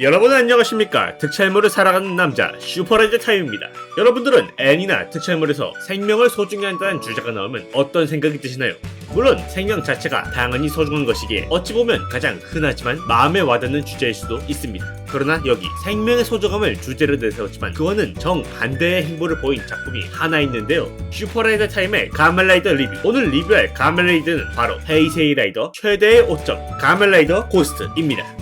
여러분 안녕하십니까. 특촬물을 살아가는 남자 슈퍼레드 타임입니다. 여러분들은 애니나 특촬물에서 생명을 소중히 한다는 주제가 나오면 어떤 생각이 드시나요? 물론 생명 자체가 당연히 소중한 것이기에 어찌 보면 가장 흔하지만 마음에 와닿는 주제일 수도 있습니다. 그러나 여기 생명의 소중함을 주제로 내세웠지만 그와는 정반대의 행보를 보인 작품이 하나 있는데요. 슈퍼레이더 타임의 가멜라이더 리뷰. 오늘 리뷰할 가멜라이더는 바로 헤이세이 라이더 최대의 5점 가멜라이더 고스트입니다.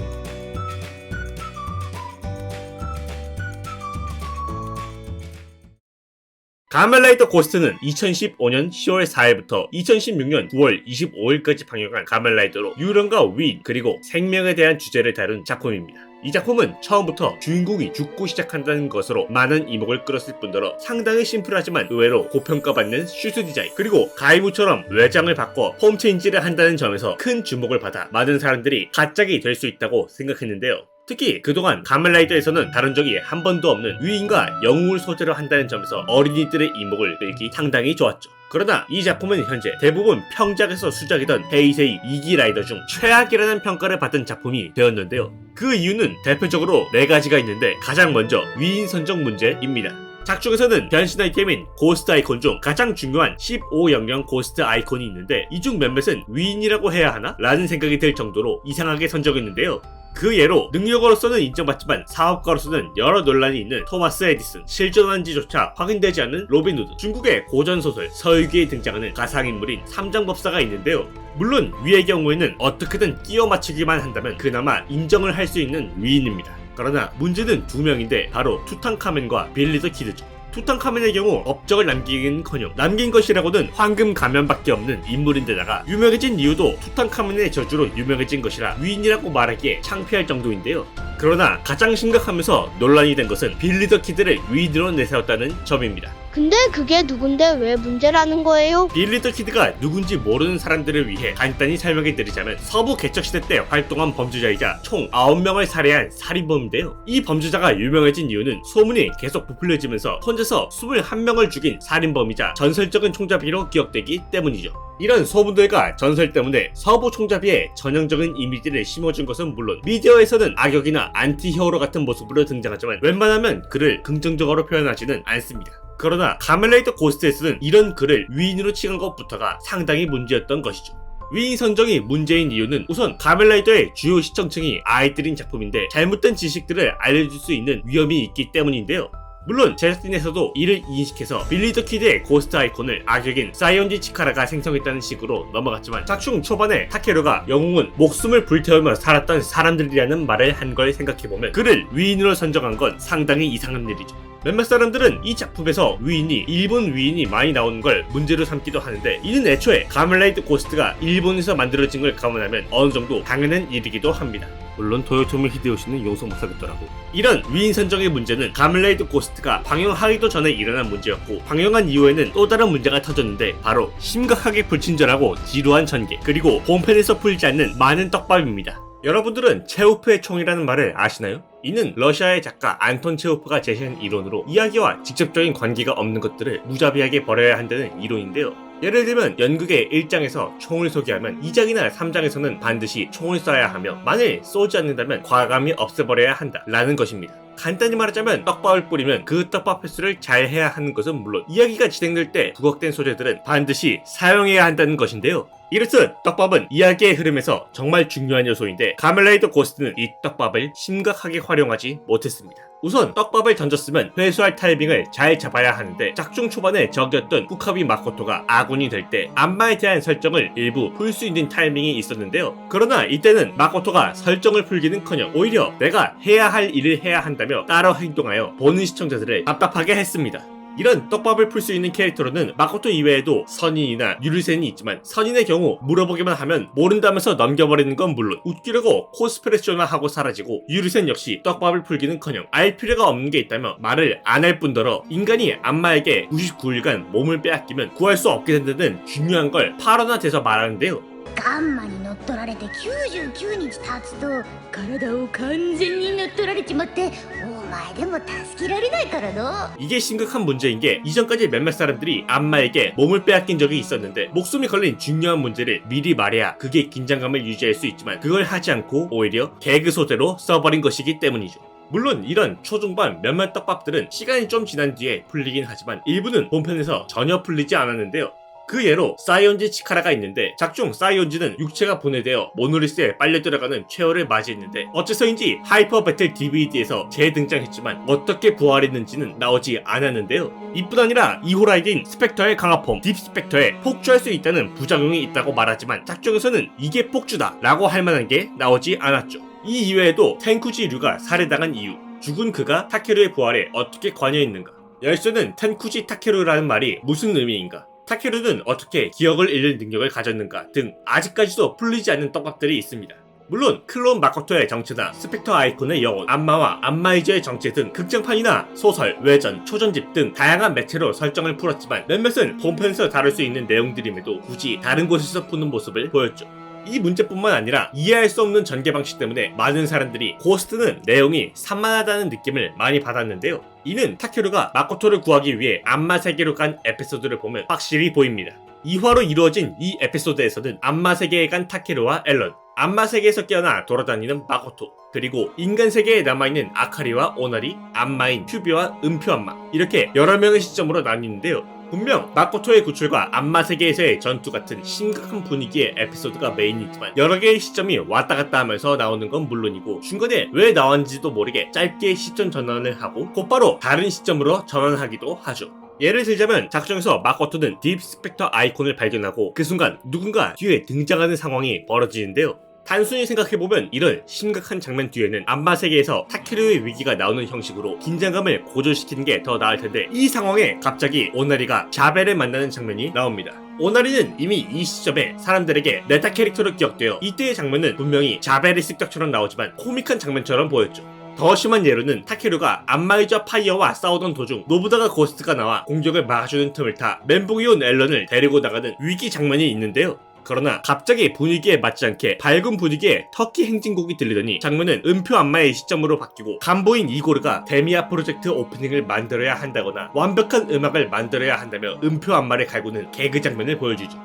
가멜라이더 고스트는 2015년 10월 4일부터 2016년 9월 25일까지 방영한 가멜라이더로 유령과 위인 그리고 생명에 대한 주제를 다룬 작품입니다. 이 작품은 처음부터 주인공이 죽고 시작한다는 것으로 많은 이목을 끌었을 뿐더러 상당히 심플하지만 의외로 고평가받는 슈트 디자인 그리고 가이무처럼 외장을 바꿔 폼 체인지를 한다는 점에서 큰 주목을 받아 많은 사람들이 가짝이 될 수 있다고 생각했는데요. 특히 그동안 가멜라이더에서는 다룬 적이 한 번도 없는 위인과 영웅을 소재로 한다는 점에서 어린이들의 이목을 끌기 상당히 좋았죠. 그러나 이 작품은 현재 대부분 평작에서 수작이던 헤이세이 2기 라이더 중 최악이라는 평가를 받은 작품이 되었는데요. 그 이유는 대표적으로 4가지가 있는데 가장 먼저 위인 선정 문제입니다. 작중에서는 변신 아이템인 고스트 아이콘 중 가장 중요한 1500 고스트 아이콘이 있는데 이 중 몇몇은 위인이라고 해야 하나? 라는 생각이 들 정도로 이상하게 선정했는데요. 그 예로 능력으로서는 인정받지만 사업가로서는 여러 논란이 있는 토마스 에디슨, 실존한지조차 확인되지 않는 로빈 후드, 중국의 고전소설 서유기에 등장하는 가상인물인 삼장법사가 있는데요. 물론 위의 경우에는 어떻게든 끼워 맞추기만 한다면 그나마 인정을 할 수 있는 위인입니다. 그러나 문제는 2명인데 바로 투탕카멘과 빌리 더 키드죠. 투탕카멘의 경우 업적을 남기긴커녕 남긴 것이라고는 황금 가면밖에 없는 인물인데다가 유명해진 이유도 투탕카멘의 저주로 유명해진 것이라 위인이라고 말하기에 창피할 정도인데요. 그러나 가장 심각하면서 논란이 된 것은 빌리 더 키드를 위인으로 내세웠다는 점입니다. 근데 그게 누군데 왜 문제라는 거예요? 빌리 더 키드가 누군지 모르는 사람들을 위해 간단히 설명해드리자면 서부 개척시대 때 활동한 범죄자이자 총 9명을 살해한 살인범인데요. 이 범죄자가 유명해진 이유는 소문이 계속 부풀려지면서 혼자서 21명을 죽인 살인범이자 전설적인 총잡이로 기억되기 때문이죠. 이런 소문들과 전설 때문에 서부 총잡이의 전형적인 이미지를 심어준 것은 물론 미디어에서는 악역이나 안티히어로 같은 모습으로 등장하지만 웬만하면 그를 긍정적으로 표현하지는 않습니다. 그러나 가멜라이더 고스트에서는 이런 그를 위인으로 칭한 것부터가 상당히 문제였던 것이죠. 위인 선정이 문제인 이유는 우선 가멜라이더의 주요 시청층이 아이들인 작품인데 잘못된 지식들을 알려줄 수 있는 위험이 있기 때문인데요. 물론 제작진에서도 이를 인식해서 빌리 더 키드의 고스트 아이콘을 악역인 사이온지 치카라가 생성했다는 식으로 넘어갔지만 작중 초반에 타케루가 영웅은 목숨을 불태우며 살았던 사람들이라는 말을 한 걸 생각해보면 그를 위인으로 선정한 건 상당히 이상한 일이죠. 몇몇 사람들은 이 작품에서 위인이 일본 위인이 많이 나오는 걸 문제로 삼기도 하는데 이는 애초에 가멜라이더 고스트가 일본에서 만들어진 걸 감안하면 어느 정도 당연한 일이기도 합니다. 물론 도요토미 히데요시는 용서 못하겠더라고. 이런 위인 선정의 문제는 가멜라이더 고스트가 방영하기도 전에 일어난 문제였고 방영한 이후에는 또 다른 문제가 터졌는데 바로 심각하게 불친절하고 지루한 전개 그리고 본편에서 풀지 않는 많은 떡밥입니다. 여러분들은 체우프의 총이라는 말을 아시나요? 이는 러시아의 작가 안톤 체우프가 제시한 이론으로 이야기와 직접적인 관계가 없는 것들을 무자비하게 버려야 한다는 이론인데요. 예를 들면 연극의 1장에서 총을 소개하면 2장이나 3장에서는 반드시 총을 쏴야 하며 만일 쏘지 않는다면 과감히 없애버려야 한다 라는 것입니다. 간단히 말하자면 떡밥을 뿌리면 그 떡밥 횟수를 잘 해야 하는 것은 물론 이야기가 진행될 때 부각된 소재들은 반드시 사용해야 한다는 것인데요. 이렇듯 떡밥은 이야기의 흐름에서 정말 중요한 요소인데 가멜라이더 고스트는 이 떡밥을 심각하게 활용하지 못했습니다. 우선 떡밥을 던졌으면 회수할 타이밍을 잘 잡아야 하는데 작중 초반에 적이었던 후카비 마코토가 아군이 될 때 안마에 대한 설정을 일부 풀 수 있는 타이밍이 있었는데요. 그러나 이때는 마코토가 설정을 풀기는커녕 오히려 내가 해야 할 일을 해야 한다며 따로 행동하여 보는 시청자들을 답답하게 했습니다. 이런 떡밥을 풀 수 있는 캐릭터로는 마코토 이외에도 선인이나 유르센이 있지만 선인의 경우 물어보기만 하면 모른다면서 넘겨버리는 건 물론 웃기려고 코스프레 쇼나 하고 사라지고 유르센 역시 떡밥을 풀기는커녕 알 필요가 없는 게 있다며 말을 안 할 뿐더러 인간이 안마에게 99일간 몸을 빼앗기면 구할 수 없게 된다는 중요한 걸 파러나 대서 말하는데요. ガンマに乗っ取られて99日経つと体を完全に乗っ取られちまってお前でも助けられないからな。 이게 심각한 문제인 게 이전까지 몇몇 사람들이 안마에게 몸을 빼앗긴 적이 있었는데 목숨이 걸린 중요한 문제를 미리 말해야 그게 긴장감을 유지할 수 있지만 그걸 하지 않고 오히려 개그 소재로 써버린 것이기 때문이죠. 물론 이런 초중반 몇몇 떡밥들은 시간이 좀 지난 뒤에 풀리긴 하지만 일부는 본편에서 전혀 풀리지 않았는데요. 그 예로 사이온지 치카라가 있는데 작중 사이온지는 육체가 분해되어 모노리스에 빨려 들어가는 최후를 맞이했는데 어째서인지 하이퍼 배틀 DVD에서 재등장했지만 어떻게 부활했는지는 나오지 않았는데요. 이뿐 아니라 2호 라이드인 스펙터의 강화폼 딥 스펙터에 폭주할 수 있다는 부작용이 있다고 말하지만 작중에서는 이게 폭주다 라고 할 만한 게 나오지 않았죠. 이 이외에도 텐쿠지 류가 살해당한 이유, 죽은 그가 타케루의 부활에 어떻게 관여했는가, 열쇠는 텐쿠지 타케루라는 말이 무슨 의미인가, 타케루는 어떻게 기억을 잃는 능력을 가졌는가 등 아직까지도 풀리지 않는 떡밥들이 있습니다. 물론 클론 마코토의 정체나 스펙터 아이콘의 영혼, 안마와 안마이저의 정체 등 극장판이나 소설, 외전, 초전집 등 다양한 매체로 설정을 풀었지만 몇몇은 본편에서 다룰 수 있는 내용들임에도 굳이 다른 곳에서 푸는 모습을 보였죠. 이 문제뿐만 아니라 이해할 수 없는 전개 방식 때문에 많은 사람들이 고스트는 내용이 산만하다는 느낌을 많이 받았는데요. 이는 타케루가 마코토를 구하기 위해 안마 세계로 간 에피소드를 보면 확실히 보입니다. 2화로 이루어진 이 에피소드에서는 안마 세계에 간 타케루와 앨런, 안마 세계에서 깨어나 돌아다니는 마코토, 그리고 인간 세계에 남아있는 아카리와 오나리, 안마인 큐비와 음표 안마, 이렇게 여러 명의 시점으로 나뉘는데요. 분명 마코토의 구출과 안마 세계에서의 전투 같은 심각한 분위기의 에피소드가 메인이지만 여러 개의 시점이 왔다 갔다 하면서 나오는 건 물론이고 중간에 왜 나왔는지도 모르게 짧게 시점 전환을 하고 곧바로 다른 시점으로 전환하기도 하죠. 예를 들자면 작중에서 마코토는 딥 스펙터 아이콘을 발견하고 그 순간 누군가 뒤에 등장하는 상황이 벌어지는데요. 단순히 생각해보면 이런 심각한 장면 뒤에는 안마 세계에서 타케루의 위기가 나오는 형식으로 긴장감을 고조시키는 게 더 나을 텐데 이 상황에 갑자기 오나리가 자벨을 만나는 장면이 나옵니다. 오나리는 이미 이 시점에 사람들에게 네타 캐릭터로 기억되어 이때의 장면은 분명히 자벨의 습격처럼 나오지만 코믹한 장면처럼 보였죠. 더 심한 예로는 타케루가 안마이저 파이어와 싸우던 도중 노부다가 고스트가 나와 공격을 막아주는 틈을 타 멘붕이 온 앨런을 데리고 나가는 위기 장면이 있는데요. 그러나 갑자기 분위기에 맞지 않게 밝은 분위기에 터키 행진곡이 들리더니 장면은 음표 안마의 시점으로 바뀌고 간보인 이고르가 데미아 프로젝트 오프닝을 만들어야 한다거나 완벽한 음악을 만들어야 한다며 음표 안마를 갈구는 개그 장면을 보여주죠.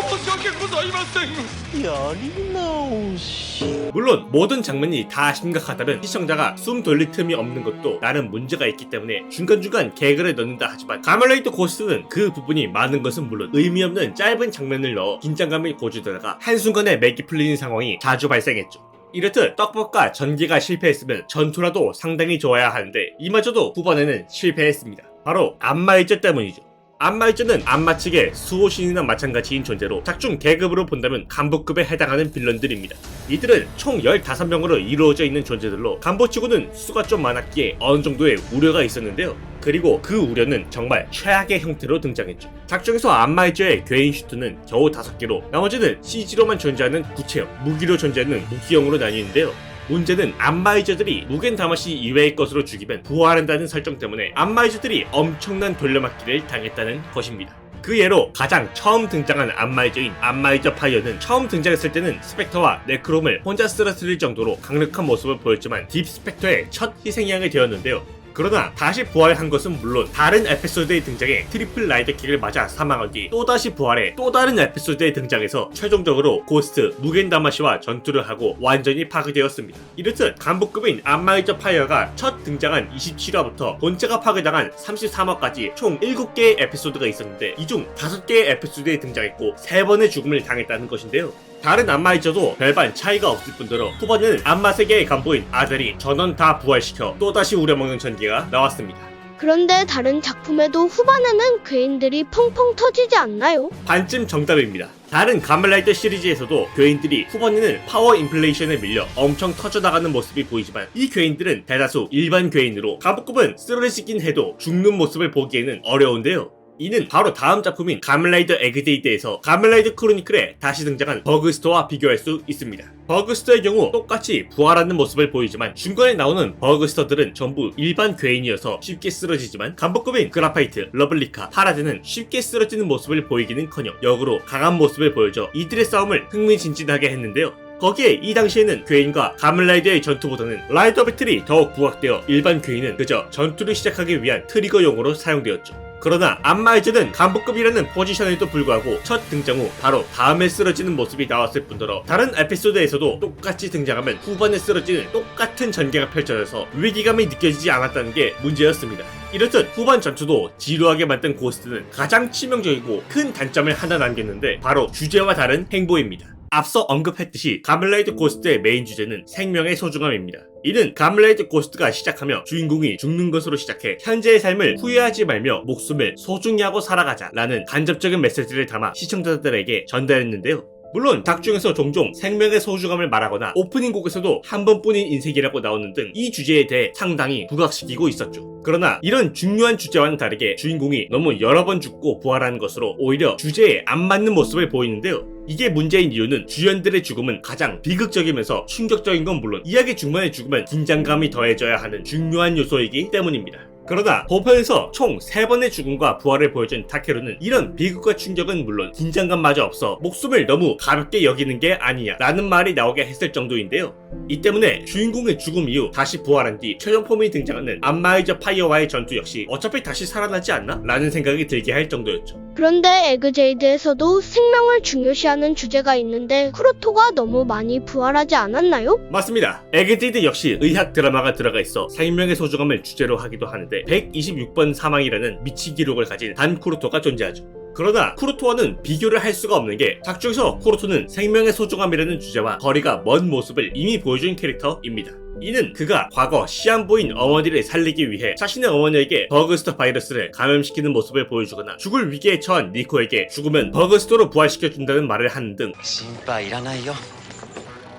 申し訳ございません。やり直し。 물론 모든 장면이 다 심각하다면 시청자가 숨 돌릴 틈이 없는 것도 나름 문제가 있기 때문에 중간중간 개그를 넣는다 하지만 가멜레이트 고스트는 그 부분이 많은 것은 물론 의미 없는 짧은 장면을 넣어 긴장감을 고주다가 한순간에 맥이 풀리는 상황이 자주 발생했죠. 이렇듯 떡밥과 전개가 실패했으면 전투라도 상당히 좋아야 하는데 이마저도 후반에는 실패했습니다. 바로 안마이저 때문이죠. 안마이저는 안마 측의 수호신이나 마찬가지인 존재로 작중 계급으로 본다면 간부급에 해당하는 빌런들입니다. 이들은 총 15명으로 이루어져 있는 존재들로 간부치고는 수가 좀 많았기에 어느 정도의 우려가 있었는데요. 그리고 그 우려는 정말 최악의 형태로 등장했죠. 작중에서 안마이저의 괴인 슈트는 겨우 5개로 나머지는 CG로만 존재하는 구체형, 무기로 존재하는 무기형으로 나뉘는데요. 문제는 안마이저들이 무겐 다마시 이외의 것으로 죽이면 부활한다는 설정 때문에 안마이저들이 엄청난 돌려막기를 당했다는 것입니다. 그 예로 가장 처음 등장한 안마이저인 안마이저 파이어는 처음 등장했을 때는 스펙터와 네크롬을 혼자 쓰러뜨릴 정도로 강력한 모습을 보였지만 딥 스펙터의 첫 희생양이 되었는데요. 그러나 다시 부활한 것은 물론 다른 에피소드의 등장에 트리플 라이더킥을 맞아 사망한 뒤 또다시 부활해 또 다른 에피소드에 등장해서 최종적으로 고스트 무겐 다마시와 전투를 하고 완전히 파괴되었습니다. 이렇듯 간부급인 안마이저 파이어가 첫 등장한 27화부터 본체가 파괴당한 33화까지 총 7개의 에피소드가 있었는데 이 중 5개의 에피소드에 등장했고 3번의 죽음을 당했다는 것인데요. 다른 안마이저도 별반 차이가 없을 뿐더러 후반에는 안마 세계의 간부인 아델이 전원 다 부활시켜 또다시 우려먹는 전개가 나왔습니다. 그런데 다른 작품에도 후반에는 괴인들이 펑펑 터지지 않나요? 반쯤 정답입니다. 다른 가멜라이트 시리즈에서도 괴인들이 후반에는 파워 인플레이션에 밀려 엄청 터져나가는 모습이 보이지만 이 괴인들은 대다수 일반 괴인으로 간부급은 쓰러지긴 해도 죽는 모습을 보기에는 어려운데요. 이는 바로 다음 작품인 가멜라이더 에그데이드에서 가멜라이더 크로니클에 다시 등장한 버그스터와 비교할 수 있습니다. 버그스터의 경우 똑같이 부활하는 모습을 보이지만 중간에 나오는 버그스터들은 전부 일반 괴인이어서 쉽게 쓰러지지만 간부급인 그라파이트, 러블리카, 파라드는 쉽게 쓰러지는 모습을 보이기는커녕 역으로 강한 모습을 보여줘 이들의 싸움을 흥미진진하게 했는데요. 거기에 이 당시에는 괴인과 가면라이더의 전투보다는 라이더 배틀이 더욱 부각되어 일반 괴인은 그저 전투를 시작하기 위한 트리거용으로 사용되었죠. 그러나 안마이즈는 간부급이라는 포지션에도 불구하고 첫 등장 후 바로 다음에 쓰러지는 모습이 나왔을 뿐더러 다른 에피소드에서도 똑같이 등장하면 후반에 쓰러지는 똑같은 전개가 펼쳐져서 위기감이 느껴지지 않았다는 게 문제였습니다. 이렇듯 후반 전투도 지루하게 만든 고스트는 가장 치명적이고 큰 단점을 하나 남겼는데 바로 주제와 다른 행보입니다. 앞서 언급했듯이 가면라이더 고스트의 메인 주제는 생명의 소중함입니다. 이는 가면라이더 고스트가 시작하며 주인공이 죽는 것으로 시작해 현재의 삶을 후회하지 말며 목숨을 소중히 하고 살아가자 라는 간접적인 메시지를 담아 시청자들에게 전달했는데요. 물론 작 중에서 종종 생명의 소중함을 말하거나 오프닝 곡에서도 한 번뿐인 인생이라고 나오는 등 이 주제에 대해 상당히 부각시키고 있었죠. 그러나 이런 중요한 주제와는 다르게 주인공이 너무 여러 번 죽고 부활하는 것으로 오히려 주제에 안 맞는 모습을 보이는데요. 이게 문제인 이유는 주연들의 죽음은 가장 비극적이면서 충격적인 건 물론 이야기 중반의 죽음은 긴장감이 더해져야 하는 중요한 요소이기 때문입니다. 그러나 본편에서 총 3번의 죽음과 부활을 보여준 타케루는 이런 비극과 충격은 물론 긴장감마저 없어 목숨을 너무 가볍게 여기는 게 아니냐 라는 말이 나오게 했을 정도인데요. 이 때문에 주인공의 죽음 이후 다시 부활한 뒤 최종 폼이 등장하는 안마이저 파이어와의 전투 역시 어차피 다시 살아나지 않나? 라는 생각이 들게 할 정도였죠. 그런데 에그제이드에서도 생명을 중요시하는 주제가 있는데 쿠로토가 너무 많이 부활하지 않았나요? 맞습니다. 에그제이드 역시 의학 드라마가 들어가 있어 생명의 소중함을 주제로 하기도 하는데 126번 사망이라는 미치 기록을 가진 단 쿠로토가 존재하죠. 그러나 쿠로토와는 비교를 할 수가 없는 게 작중에서 쿠로토는 생명의 소중함이라는 주제와 거리가 먼 모습을 이미 보여준 캐릭터입니다. 이는 그가 과거 시한부인 어머니를 살리기 위해 자신의 어머니에게 버그스터 바이러스를 감염시키는 모습을 보여주거나 죽을 위기에 처한 니코에게 죽으면 버그스터로 부활시켜준다는 말을 하는 등 心配いらないよ。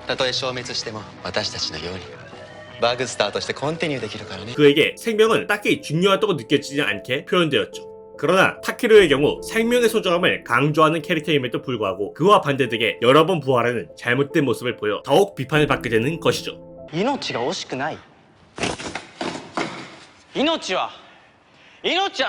たとえ消滅しても私たちのようにバグスターとしてコンティニューできるからね。 그에게 생명은 딱히 중요하다고 느껴지지 않게 표현되었죠. 그러나 타케루의 경우 생명의 소중함을 강조하는 캐릭터임에도 불구하고 그와 반대되게 여러 번 부활하는 잘못된 모습을 보여 더욱 비판을 받게 되는 것이죠. 命が惜しくない。命は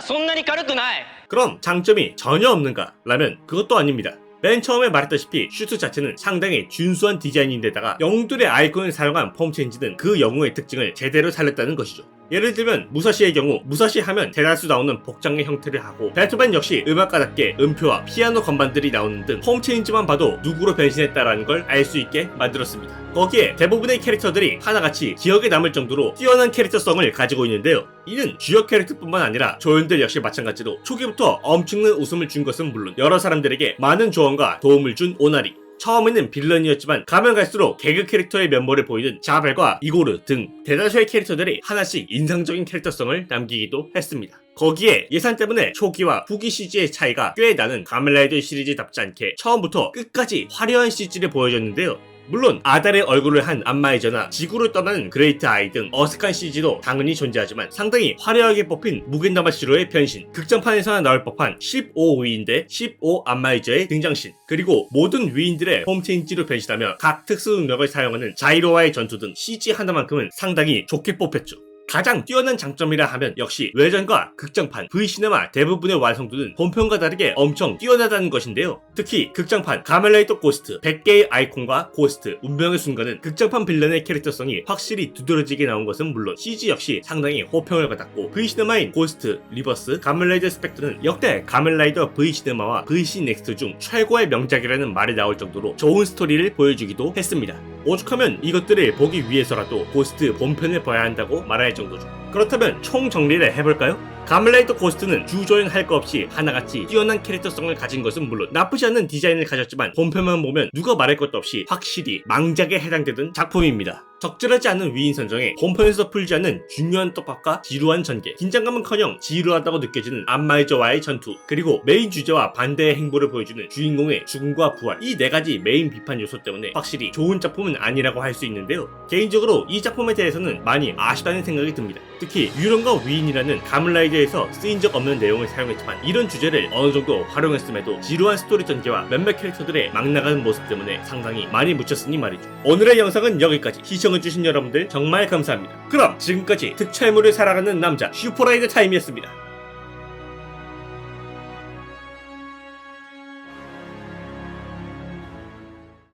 そんなに軽くない。 그럼 장점이 전혀 없는가? 라면 그것도 아닙니다. 맨 처음에 말했다시피 슈트 자체는 상당히 준수한 디자인인데다가 영웅들의 아이콘을 사용한 폼 체인지는 그 영웅의 특징을 제대로 살렸다는 것이죠. 예를 들면 무사시의 경우 무사시 하면 대다수 나오는 복장의 형태를 하고 배트맨 역시 음악가답게 음표와 피아노 건반들이 나오는 등 폼 체인지만 봐도 누구로 변신했다라는 걸 알 수 있게 만들었습니다. 거기에 대부분의 캐릭터들이 하나같이 기억에 남을 정도로 뛰어난 캐릭터성을 가지고 있는데요. 이는 주역 캐릭터뿐만 아니라 조연들 역시 마찬가지로 초기부터 엄청난 웃음을 준 것은 물론 여러 사람들에게 많은 조언과 도움을 준 오나리, 처음에는 빌런이었지만 가면 갈수록 개그 캐릭터의 면모를 보이는 자벨과 이고르 등 대다수의 캐릭터들이 하나씩 인상적인 캐릭터성을 남기기도 했습니다. 거기에 예산 때문에 초기와 후기 CG의 차이가 꽤 나는 가면라이더 시리즈답지 않게 처음부터 끝까지 화려한 CG를 보여줬는데요. 물론 아달의 얼굴을 한 안마이저나 지구를 떠나는 그레이트 아이 등 어색한 CG도 당연히 존재하지만 상당히 화려하게 뽑힌 무겐다마시로의 변신, 극장판에서나 나올 법한 15위인데 15 안마이저의 등장신, 그리고 모든 위인들의 홈체인지로 변신하며 각 특수 능력을 사용하는 자이로와의 전투 등 CG 하나만큼은 상당히 좋게 뽑혔죠. 가장 뛰어난 장점이라 하면 역시 외전과 극장판, V시네마 대부분의 완성도는 본편과 다르게 엄청 뛰어나다는 것인데요. 특히 극장판 가면라이더 고스트, 100개의 아이콘과 고스트, 운명의 순간은 극장판 빌런의 캐릭터성이 확실히 두드러지게 나온 것은 물론 CG 역시 상당히 호평을 받았고 V시네마인 고스트, 리버스, 가면라이더 스펙트는 역대 가면라이더 V시네마와 VC 넥스트 중 최고의 명작이라는 말이 나올 정도로 좋은 스토리를 보여주기도 했습니다. 오죽하면 이것들을 보기 위해서라도 고스트 본편을 봐야 한다고 말할 정도죠. 그렇다면 총 정리를 해볼까요? 가면라이더 고스트는 주조연 할 거 없이 하나같이 뛰어난 캐릭터성을 가진 것은 물론 나쁘지 않은 디자인을 가졌지만 본편만 보면 누가 말할 것도 없이 확실히 망작에 해당되는 작품입니다. 적절하지 않은 위인 선정에 본편에서 풀지 않는 중요한 떡밥과 지루한 전개, 긴장감은커녕 지루하다고 느껴지는 안마이저와의 전투, 그리고 메인 주제와 반대의 행보를 보여주는 주인공의 죽음과 부활, 이 4가지 메인 비판 요소 때문에 확실히 좋은 작품은 아니라고 할 수 있는데요. 개인적으로 이 작품에 대해서는 많이 아쉽다는 생각이 듭니다. 특히 유령과 위인이라는 가면라이더에서 쓰인 적 없는 내용을 사용했지만 이런 주제를 어느 정도 활용했음에도 지루한 스토리 전개와 몇몇 캐릭터들의 막 나가는 모습 때문에 상당히 많이 묻혔으니 말이죠. 오늘의 영상은 여기까지. 시청해주신 여러분들 정말 감사합니다. 그럼 지금까지 득철물을 살아가는 남자 슈퍼라이더 타임이었습니다.